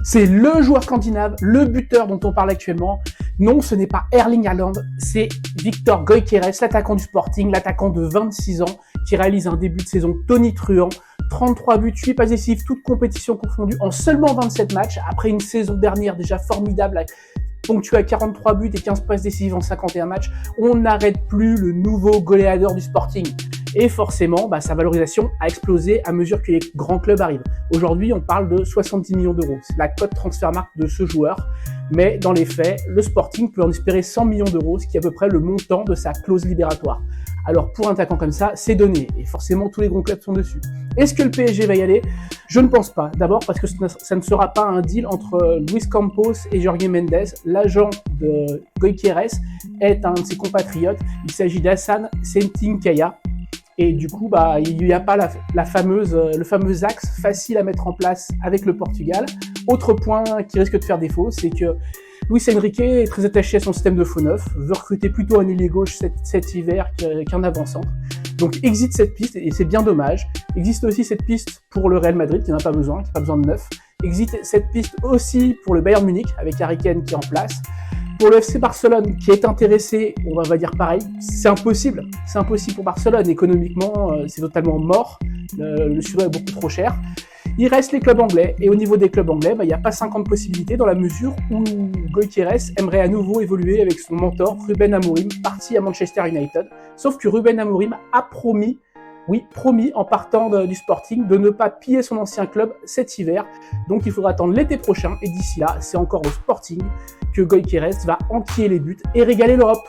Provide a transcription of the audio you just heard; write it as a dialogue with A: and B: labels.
A: C'est le joueur scandinave, le buteur dont on parle actuellement. Non, ce n'est pas Erling Haaland, c'est Victor Gyökeres, l'attaquant du Sporting, l'attaquant de 26 ans, qui réalise un début de saison tonitruant. 33 buts, 8 passes décisives, toutes compétitions confondues, en seulement 27 matchs, après une saison dernière déjà formidable, ponctué à 43 buts et 15 passes décisives en 51 matchs. On n'arrête plus le nouveau goléador du Sporting. Et forcément, sa valorisation a explosé à mesure que les grands clubs arrivent. Aujourd'hui, on parle de 70 millions d'euros. C'est la cote Transfermarkt de ce joueur. Mais dans les faits, le Sporting peut en espérer 100 millions d'euros, ce qui est à peu près le montant de sa clause libératoire. Alors pour un attaquant comme ça, c'est donné. Et forcément, tous les grands clubs sont dessus. Est-ce que le PSG va y aller ? Je ne pense pas. D'abord parce que ça ne sera pas un deal entre Luis Campos et Jorge Mendes. L'agent de Gyökeres est un de ses compatriotes. Il s'agit d'Hassan Sentinkaya. Et du coup, il n'y a pas le fameux axe facile à mettre en place avec le Portugal. Autre point qui risque de faire défaut, c'est que Luis Enrique est très attaché à son système de faux neuf, veut recruter plutôt un ailier gauche cet hiver qu'un avant-centre. Donc existe cette piste, et c'est bien dommage. Existe aussi cette piste pour le Real Madrid, qui n'a pas besoin de neuf. Existe cette piste aussi pour le Bayern Munich, avec Harry Kane qui est en place. Pour le FC Barcelone, qui est intéressé, on va dire pareil, c'est impossible. C'est impossible pour Barcelone. Économiquement, c'est totalement mort. Le sujet est beaucoup trop cher. Il reste les clubs anglais. Et au niveau des clubs anglais, il n'y a pas 50 possibilités dans la mesure où Gyökeres aimerait à nouveau évoluer avec son mentor, Ruben Amorim, parti à Manchester United. Sauf que Ruben Amorim a promis en partant du Sporting, de ne pas piller son ancien club cet hiver. Donc il faudra attendre l'été prochain. Et d'ici là, c'est encore au Sporting que Gyökeres va enquiller les buts et régaler l'Europe.